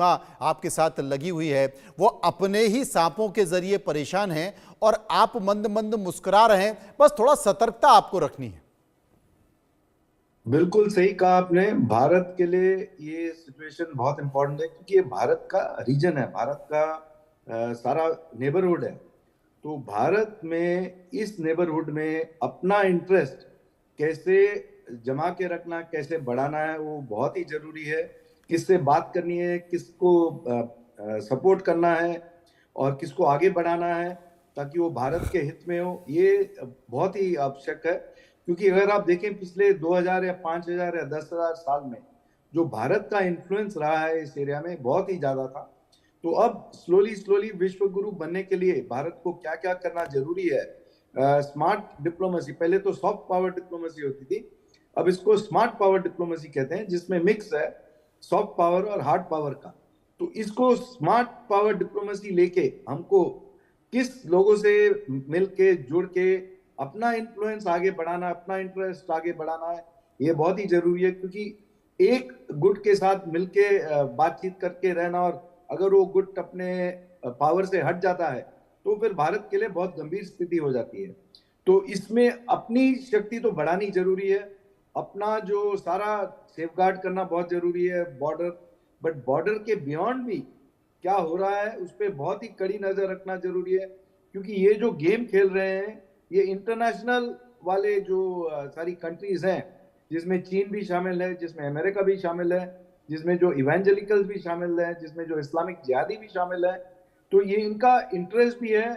आपके साथ लगी हुई है वो अपने ही सांपों के जरिए परेशान हैं और आप मंद मंद मुस्कुरा रहे हैं। बस थोड़ा सतर्कता आपको रखनी है। बिल्कुल सही कहा आपने। भारत के लिए ये सिचुएशन बहुत इंपॉर्टेंट है क्योंकि ये भारत का रीजन है, भारत का सारा नेबरहुड है। तो भारत में इस नेबरहुड में अपना इंटरेस्ट कैसे जमा के रखना, कैसे बढ़ाना है, वो बहुत ही जरूरी है। किससे बात करनी है, किसको सपोर्ट करना है और किसको आगे बढ़ाना है ताकि वो भारत के हित में हो, ये बहुत ही आवश्यक है। क्योंकि अगर आप देखें पिछले 2000 या 5000 या 10,000 साल में जो भारत का इन्फ्लुएंस रहा है इस एरिया में बहुत ही ज्यादा था। तो अब स्लोली स्लोली विश्व गुरु बनने के लिए भारत को क्या क्या करना जरूरी है। स्मार्ट डिप्लोमेसी, पहले तो सॉफ्ट पावर डिप्लोमेसी होती थी, अब इसको स्मार्ट पावर डिप्लोमेसी कहते हैं, जिसमें मिक्स है सॉफ्ट पावर और हार्ड पावर का। तो इसको स्मार्ट पावर डिप्लोमेसी लेके हमको किस लोगों से मिलके जुड़ के अपना इन्फ्लुएंस आगे बढ़ाना, अपना इंटरेस्ट आगे बढ़ाना है, ये बहुत ही जरूरी है। क्योंकि एक गुट के साथ मिलके बातचीत करके रहना और अगर वो गुट अपने पावर से हट जाता है तो फिर भारत के लिए बहुत गंभीर स्थिति हो जाती है। तो इसमें अपनी शक्ति तो बढ़ानी जरूरी है, अपना जो सारा सेफगार्ड करना बहुत जरूरी है बॉर्डर, बट बॉर्डर के बियॉन्ड भी क्या हो रहा है उस पर बहुत ही कड़ी नजर रखना जरूरी है। क्योंकि ये जो गेम खेल रहे हैं ये इंटरनेशनल वाले जो सारी कंट्रीज हैं, जिसमें चीन भी शामिल है, जिसमें अमेरिका भी शामिल है, जिसमें जो इवेंजलिकल्स भी शामिल है, जिसमें जो इस्लामिक जिहादी भी शामिल है। तो ये इनका इंटरेस्ट भी है,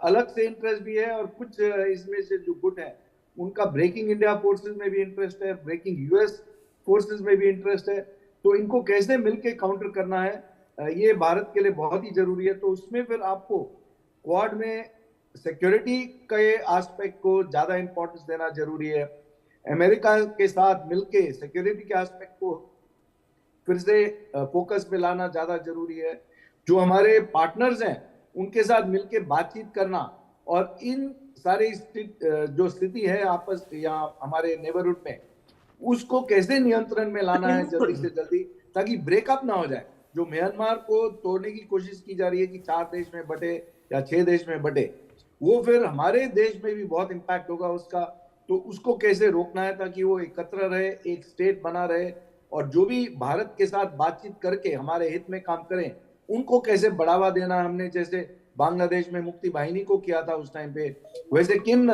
अलग से इंटरेस्ट भी है, और कुछ इसमें से जो गुट है उनका ब्रेकिंग इंडिया फोर्सेस में भी इंटरेस्ट है, ब्रेकिंग यूएस फोर्सेस में भी इंटरेस्ट है। तो इनको कैसे मिलके काउंटर करना है, ये भारत के लिए बहुत ही जरूरी है। तो उसमें फिर आपको क्वाड में सिक्योरिटी के एस्पेक्ट को ज्यादा इंपॉर्टेंस देना जरूरी है, अमेरिका के साथ मिलके सिक्योरिटी के एस्पेक्ट को फिर से फोकस में लाना ज्यादा जरूरी है। जो हमारे पार्टनर्स हैं उनके साथ मिलके बातचीत करना और इन सारी जो स्थिति है आपस या हमारे नेबरहुड में, उसको कैसे नियंत्रण में लाना है जल्दी से जल्दी ताकि ब्रेकअप ना हो जाए। जो म्यांमार को तोड़ने की कोशिश की जा रही है कि 4 देश में बटे या 6 देश में बटे, वो फिर हमारे देश में भी बहुत इंपैक्ट होगा उसका। तो उसको कैसे रोकना है ताकि वो एकत्र रहे, एक स्टेट बना रहे, और जो भी भारत के साथ बातचीत करके हमारे हित में काम करें उनको कैसे बढ़ावा देना। हमने जैसे बांग्लादेश में मुक्ति वाहिनी को किया था उस टाइम पे, वैसे किन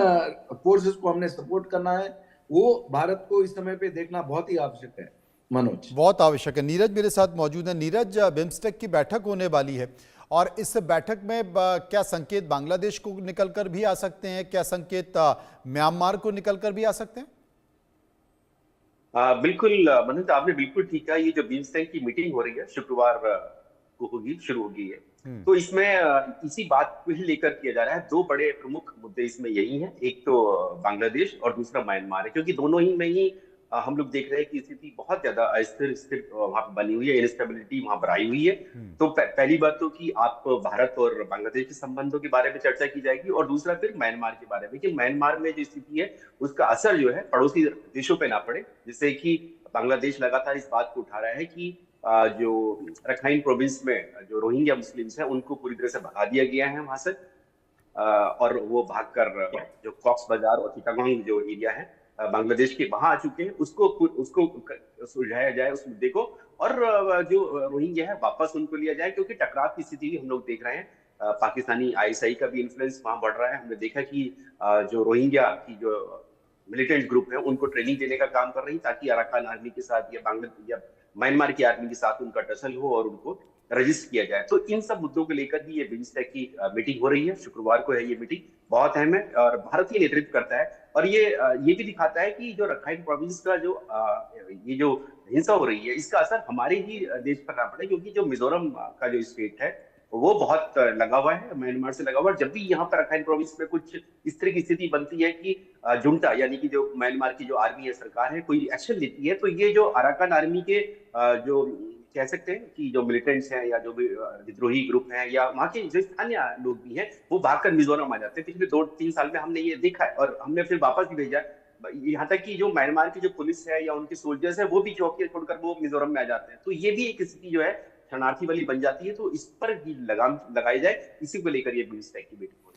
फोर्सेस को हमने सपोर्ट करना है, वो भारत को इस समय पे देखना बहुत ही आवश्यक है। मनोज, बहुत आवश्यक है। नीरज मेरे साथ मौजूद है। नीरज, बिम्स्टेक की बैठक होने वाली है और इस बैठक में क्या संकेत बांग्लादेश को निकलकर भी आ सकते हैं, क्या संकेत म्यांमार को निकलकर भी आ सकते हैं? बिल्कुल मनोज, आपने बिल्कुल ठीक कहा। ये जो बिम्स्टेक की मीटिंग हो रही है शुक्रवार को होगी, शुरू होगी है। तो इसमें इसी बात को ही लेकर किया जा रहा है। दो बड़े प्रमुख मुद्दे इसमें यही हैं, एक तो बांग्लादेश और दूसरा म्यांमार है, क्योंकि दोनों ही में ही हम लोग देख रहे हैं कि स्थिति बहुत ज्यादा अस्थिर स्थिर वहां पर बनी हुई है, इंस्टेबिलिटी वहां पर आई हुई है। तो पहली बात तो कि आप भारत और बांग्लादेश के संबंधों के बारे में चर्चा की जाएगी, और दूसरा फिर म्यांमार के बारे में कि म्यांमार में जो स्थिति है उसका असर जो है पड़ोसी देशों पे ना पड़े। जिससे कि बांग्लादेश लगातार इस बात को उठा रहा है कि जो रखाइन प्रोविंस में जो रोहिंग्या मुस्लिम्स हैं उनको पूरी तरह से भगा दिया गया है वहां से, और वो भागकर जो कॉक्स बाजार और चिटागोंग जो एरिया है बांग्लादेश के, वहां आ चुके हैं। उसको उसको सुलझाया जाए उस मुद्दे को, और जो रोहिंग्या है वापस उनको लिया जाए, क्योंकि टकराव की स्थिति भी हम लोग देख रहे हैं। पाकिस्तानी आईएसआई का भी इन्फ्लुएंस वहां बढ़ रहा है। हमने देखा कि जो रोहिंग्या की जो मिलिटेंट ग्रुप है उनको ट्रेनिंग देने का काम कर रही, ताकि अराकान आर्मी के साथ या बांग्लादेश या म्यांमार की आर्मी के साथ उनका टसल हो और उनको रजिस्ट किया जाए। तो इन सब मुद्दों को लेकर भी ये बिम्स्टेक की मीटिंग हो रही है। शुक्रवार को है ये मीटिंग, बहुत अहम है और भारत ही नेतृत्व करता है। और ये भी दिखाता है कि जो रखाइन प्रोविंस का जो ये जो हिंसा हो रही है इसका असर हमारे ही देश पर ना पड़े, क्योंकि जो मिजोरम का जो स्टेट है वो बहुत लगा हुआ है म्यांमार से लगा हुआ है। जब भी यहाँ पर रखाइन प्रोविंस में कुछ इस तरह की स्थिति बनती है कि जुंटा यानी कि जो म्यांमार की जो आर्मी है, सरकार है, कोई एक्शन लेती है, तो ये जो अराकान आर्मी के जो कह सकते हैं कि जो मिलिटेंट्स हैं या जो भी विद्रोही ग्रुप हैं या वहाँ के जो स्थानीय लोग भी हैं, वो भागकर मिजोरम आ जाते हैं। पिछले 2-3 साल में हमने ये देखा है और हमने फिर वापस भी भेजा। यहाँ तक कि जो म्यांमार की जो पुलिस है या उनके सोल्जर्स है वो भी चौकी छोड़कर वो मिजोरम में आ जाते हैं। तो ये भी एक स्थिति जो है शरणार्थी वाली बन जाती है, तो इस पर लगाम लगाई जाए, इसी को लेकर ये बिम्स्टेक की मीटिंग